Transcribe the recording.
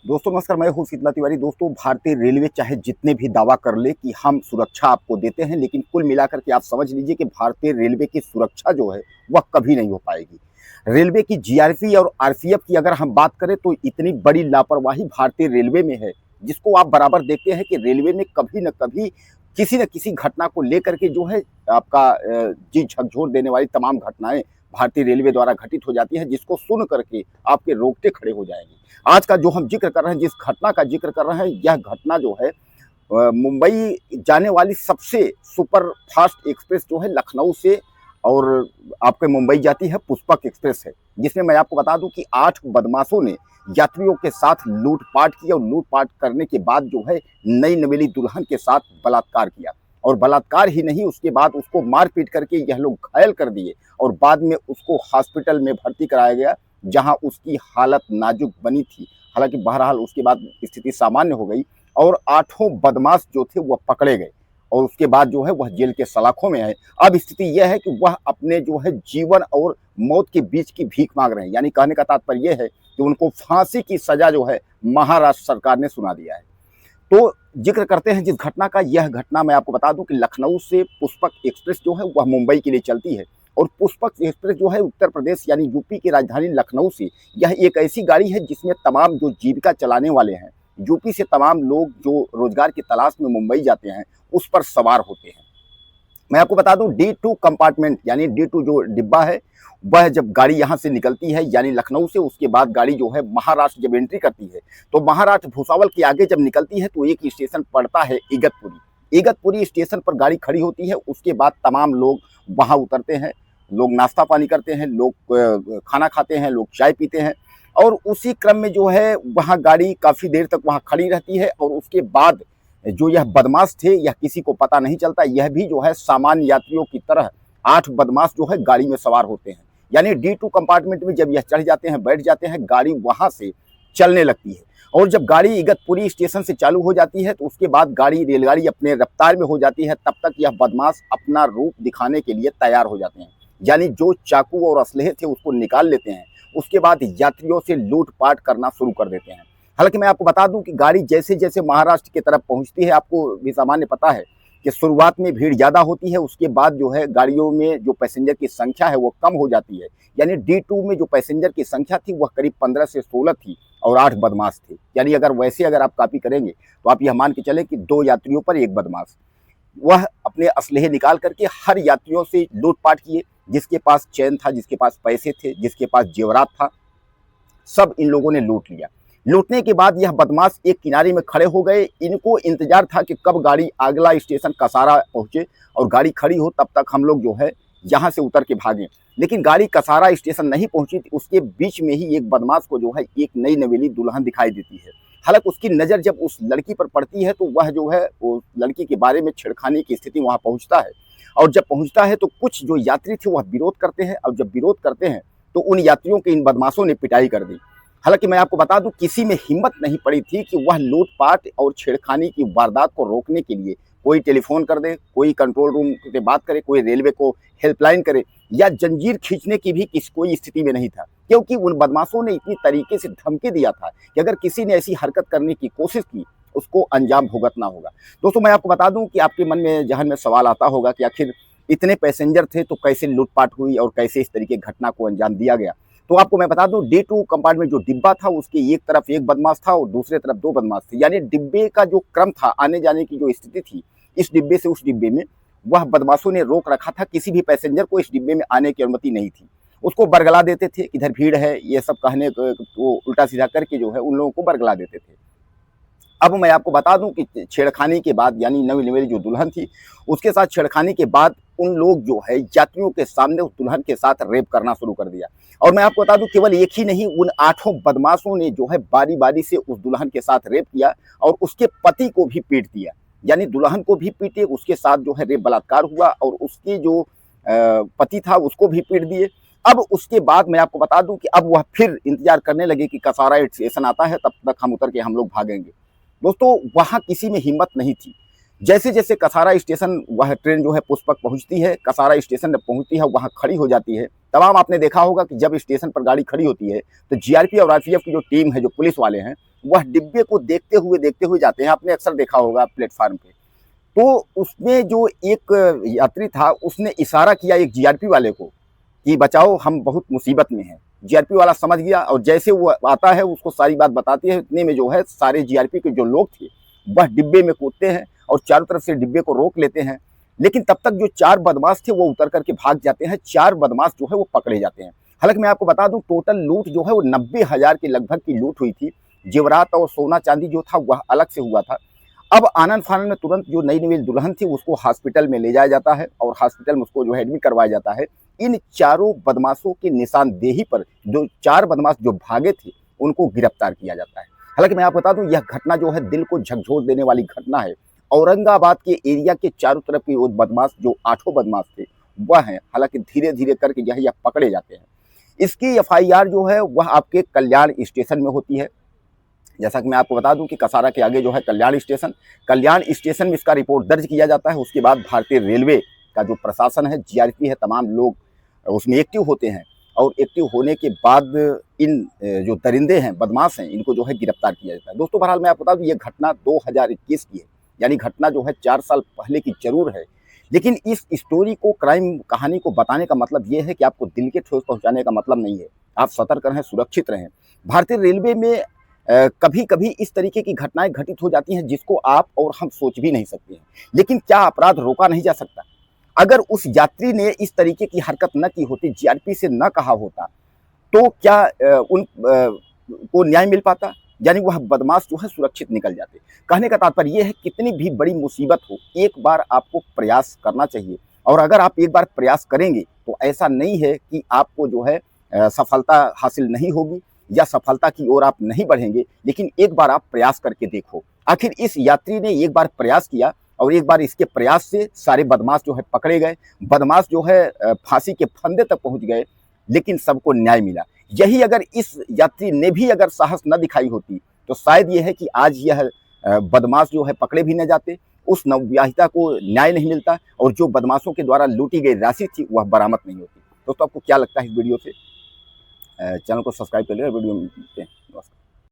दोस्तों नमस्कार, मैं हूं शीतला तिवारी। दोस्तों, भारतीय रेलवे चाहे जितने भी दावा कर ले कि हम सुरक्षा आपको देते हैं, लेकिन कुल मिलाकर के आप समझ लीजिए कि भारतीय रेलवे की सुरक्षा जो है वह कभी नहीं हो पाएगी। रेलवे की जीआरपी और आरपीएफ की अगर हम बात करें तो इतनी बड़ी लापरवाही भारतीय रेलवे में है, जिसको आप बराबर देखते हैं कि रेलवे में कभी न कभी किसी न किसी घटना को लेकर के जो है आपका जी झकझोर देने वाली तमाम घटनाएं भारतीय रेलवे द्वारा घटित हो जाती है, जिसको सुन करके आपके रोंगटे खड़े हो जाएंगे। आज का जो हम जिक्र कर रहे हैं, जिस घटना का जिक्र कर रहे हैं, यह घटना जो है मुंबई जाने वाली सबसे सुपर फास्ट एक्सप्रेस जो है लखनऊ से और आपके मुंबई जाती है पुष्पक एक्सप्रेस है, जिसमें मैं आपको बता दूं कि 8 बदमाशों ने यात्रियों के साथ लूटपाट की और लूटपाट करने के बाद जो है नई नवेली दुल्हन के साथ बलात्कार किया। और बलात्कार ही नहीं, उसके बाद उसको मार पीट करके यह लोग घायल कर दिए और बाद में उसको हॉस्पिटल में भर्ती कराया गया, जहां उसकी हालत नाजुक बनी थी। हालांकि बहरहाल उसके बाद स्थिति सामान्य हो गई और 8 बदमाश जो थे वह पकड़े गए और उसके बाद जो है वह जेल के सलाखों में है। अब स्थिति यह है कि वह अपने जो है जीवन और मौत के बीच की भीख मांग रहे हैं। यानी कहने का तात्पर्य यह है कि उनको फांसी की सजा जो है महाराष्ट्र सरकार ने सुना दिया है। तो जिक्र करते हैं जिस घटना का, यह घटना मैं आपको बता दूं कि लखनऊ से पुष्पक एक्सप्रेस जो है वह मुंबई के लिए चलती है और पुष्पक एक्सप्रेस जो है उत्तर प्रदेश यानी यूपी की राजधानी लखनऊ से, यह एक ऐसी गाड़ी है जिसमें तमाम जो जीविका चलाने वाले हैं, यूपी से तमाम लोग जो रोजगार की तलाश में मुंबई जाते हैं, उस पर सवार होते हैं। मैं आपको बता दूं D2 कंपार्टमेंट यानी D2 जो डिब्बा है, वह जब गाड़ी यहाँ से निकलती है यानी लखनऊ से, उसके बाद गाड़ी जो है महाराष्ट्र जब एंट्री करती है तो महाराष्ट्र भुसावल के आगे जब निकलती है तो एक स्टेशन पड़ता है इगतपुरी। इगतपुरी स्टेशन पर गाड़ी खड़ी होती है। उसके बाद तमाम लोग वहाँ उतरते हैं, लोग नाश्ता पानी करते हैं, लोग खाना खाते हैं, लोग चाय पीते हैं और उसी क्रम में जो है वहाँ गाड़ी काफ़ी देर तक वहाँ खड़ी रहती है और उसके बाद जो यह बदमाश थे यह किसी को पता नहीं चलता, यह भी जो है सामान्य यात्रियों की तरह 8 बदमाश जो है गाड़ी में सवार होते हैं। यानी D2 कंपार्टमेंट में जब यह चढ़ जाते हैं, बैठ जाते हैं, गाड़ी वहां से चलने लगती है और जब गाड़ी इगतपुरी स्टेशन से चालू हो जाती है तो उसके बाद रेलगाड़ी अपने रफ्तार में हो जाती है। तब तक यह बदमाश अपना रूप दिखाने के लिए तैयार हो जाते हैं, यानी जो चाकू और असलहे थे उसको निकाल लेते हैं। उसके बाद यात्रियों से लूटपाट करना शुरू कर देते हैं। हालांकि मैं आपको बता दूं कि गाड़ी जैसे जैसे महाराष्ट्र की तरफ पहुंचती है, आपको भी सामान्य पता है कि शुरुआत में भीड़ ज़्यादा होती है, उसके बाद जो है गाड़ियों में जो पैसेंजर की संख्या है वो कम हो जाती है। यानी D2 में जो पैसेंजर की संख्या थी वह करीब 15 से 16 थी और 8 बदमाश थे। यानी अगर आप कॉपी करेंगे तो आप यह मान के चले कि 2 यात्रियों पर 1 बदमाश। वह अपने असलहे निकाल करके हर यात्रियों से लूटपाट किए। जिसके पास चैन था, जिसके पास पैसे थे, जिसके पास जेवरात था, सब इन लोगों ने लूट लिया। लूटने के बाद यह बदमाश एक किनारे में खड़े हो गए। इनको इंतजार था कि कब गाड़ी अगला स्टेशन कसारा पहुंचे और गाड़ी खड़ी हो, तब तक हम लोग जो है यहाँ से उतर के भागें। लेकिन गाड़ी कसारा स्टेशन नहीं पहुंची, उसके बीच में ही एक बदमाश को जो है एक नई नवेली दुल्हन दिखाई देती है। हालांकि उसकी नज़र जब उस लड़की पर पड़ती है तो वह जो है वो लड़की के बारे में छेड़खानी की स्थिति वहाँ पहुँचता है और जब पहुँचता है तो कुछ जो यात्री थे वह विरोध करते हैं और जब विरोध करते हैं तो उन यात्रियों के इन बदमाशों ने पिटाई कर दी। हालांकि मैं आपको बता दूं किसी में हिम्मत नहीं पड़ी थी कि वह लूटपाट और छेड़खानी की वारदात को रोकने के लिए कोई टेलीफोन कर दे, कोई कंट्रोल रूम से बात करे, कोई रेलवे को हेल्पलाइन करे या जंजीर खींचने की भी कोई स्थिति में नहीं था, क्योंकि उन बदमाशों ने इतनी तरीके से धमकी दिया था कि अगर किसी ने ऐसी हरकत करने की कोशिश की उसको अंजाम भुगतना होगा। दोस्तों, मैं आपको बता दूं कि आपके मन में जहन में सवाल आता होगा कि आखिर इतने पैसेंजर थे तो कैसे लूटपाट हुई और कैसे इस तरीके घटना को अंजाम दिया गया। तो आपको मैं बता दूं D2 कंपार्टमेंट जो डिब्बा था उसके एक तरफ 1 बदमाश था और दूसरे तरफ 2 बदमाश थे। यानी डिब्बे का जो क्रम था, आने जाने की जो स्थिति थी, इस डिब्बे से उस डिब्बे में, वह बदमाशों ने रोक रखा था। किसी भी पैसेंजर को इस डिब्बे में आने की अनुमति नहीं थी। उसको बरगला देते थे, इधर भीड़ है, ये सब कहने को उल्टा सीधा करके जो है उन लोगों को बरगला देते थे। अब मैं आपको बता दूं कि छेड़खानी के बाद यानी नवी नवेली जो दुल्हन थी उसके साथ छेड़खानी के बाद उन लोग जो है यात्रियों के सामने उस दुल्हन के साथ रेप करना शुरू कर दिया। और मैं आपको बता दूं केवल एक ही नहीं, उन 8 बदमाशों ने जो है बारी बारी से उस दुल्हन के साथ रेप किया और उसके पति को भी पीट दिया। यानी दुल्हन को भी पीटे, उसके साथ जो है रेप बलात्कार हुआ और उसके जो पति था उसको भी पीट दिए। अब उसके बाद मैं आपको बता दूं कि अब वह फिर इंतजार करने लगे कि कसारा स्टेशन आता है, तब तक हम उतर के हम लोग भागेंगे। दोस्तों, वहां किसी में हिम्मत नहीं थी। जैसे जैसे कसारा स्टेशन, वह ट्रेन जो है पुष्पक पहुंचती है, कसारा स्टेशन जब पहुंचती है वहां खड़ी हो जाती है। तमाम आपने देखा होगा कि जब स्टेशन पर गाड़ी खड़ी होती है तो जीआरपी और आरपीएफ की जो टीम है, जो पुलिस वाले हैं, वह डिब्बे को देखते हुए जाते हैं। आपने अक्सर देखा होगा प्लेटफार्म पे। तो उसमें जो एक यात्री था, उसने इशारा किया एक जीआरपी वाले को कि बचाओ, हम बहुत मुसीबत में हैं। जीआरपी वाला समझ गया और जैसे वो आता है उसको सारी बात बताती है। इतने में जो है सारे जीआरपी के जो लोग थे वह डिब्बे में कूदते हैं और चारों तरफ से डिब्बे को रोक लेते हैं। लेकिन तब तक जो 4 बदमाश थे वो उतर करके भाग जाते हैं। 4 बदमाश जो है वो पकड़े जाते हैं। हालांकि मैं आपको बता दूं, टोटल लूट जो है वो 90,000 के लगभग की लूट हुई थी। जेवरात और सोना चांदी जो था वह अलग से हुआ था। अब आनन फानन में तुरंत जो नई नवेली दुल्हन थी उसको हॉस्पिटल में ले जाया जाता है और हॉस्पिटल में उसको जो है एडमिट करवाया जाता है। इन चारों बदमाशों की निशानदेही पर जो 4 बदमाश जो भागे थे उनको गिरफ्तार किया जाता है। हालांकि मैं आपको बता दूं, यह घटना जो है दिल को झकझोर देने वाली घटना है। औरंगाबाद के एरिया के चारों तरफ के वो बदमाश जो 8 बदमाश थे वह हैं। हालांकि धीरे धीरे करके यह पकड़े जाते हैं। इसकी एफआईआर जो है वह आपके कल्याण स्टेशन में होती है। जैसा कि मैं आपको बता दूं कि कसारा के आगे जो है कल्याण स्टेशन में इसका रिपोर्ट दर्ज किया जाता है। उसके बाद भारतीय रेलवे का जो प्रशासन है, जीआरपी है, तमाम लोग उसमें एक्टिव होते हैं और एक्टिव होने के बाद इन जो दरिंदे हैं, बदमाश हैं, इनको जो है गिरफ्तार किया जाता है। दोस्तों बहरहाल मैं आपको बता दूं, ये घटना 2021 की है, यानी घटना जो है 4 साल पहले की जरूर है। लेकिन इस स्टोरी को, क्राइम कहानी को बताने का मतलब ये है कि आपको दिल के ठोस पहुंचाने का मतलब नहीं है। आप सतर्क रहें, सुरक्षित रहें। भारतीय रेलवे में कभी कभी इस तरीके की घटनाएं घटित हो जाती हैं जिसको आप और हम सोच भी नहीं सकते हैं। लेकिन क्या अपराध रोका नहीं जा सकता? अगर उस यात्री ने इस तरीके की हरकत न की होती, जीआरपी से न कहा होता, तो क्या उन को न्याय मिल पाता? यानी वह बदमाश जो है सुरक्षित निकल जाते। कहने का तात्पर्य यह है, कितनी भी बड़ी मुसीबत हो, एक बार आपको प्रयास करना चाहिए। और अगर आप एक बार प्रयास करेंगे तो ऐसा नहीं है कि आपको जो है सफलता हासिल नहीं होगी या सफलता की ओर आप नहीं बढ़ेंगे। लेकिन एक बार आप प्रयास करके देखो। आखिर इस यात्री ने एक बार प्रयास किया और एक बार इसके प्रयास से सारे बदमाश जो है पकड़े गए। बदमाश जो है फांसी के फंदे तक पहुंच गए, लेकिन सबको न्याय मिला। यही अगर इस यात्री ने भी अगर साहस न दिखाई होती तो शायद ये है कि आज यह बदमाश जो है पकड़े भी न जाते, उस नवविवाहिता को न्याय नहीं मिलता और जो बदमाशों के द्वारा लूटी गई राशि थी वह बरामद नहीं होती। दोस्तों आपको क्या लगता है इस वीडियो से? चैनल को सब्सक्राइब कर लिया, वीडियो में मिलते हैं। नमस्कार।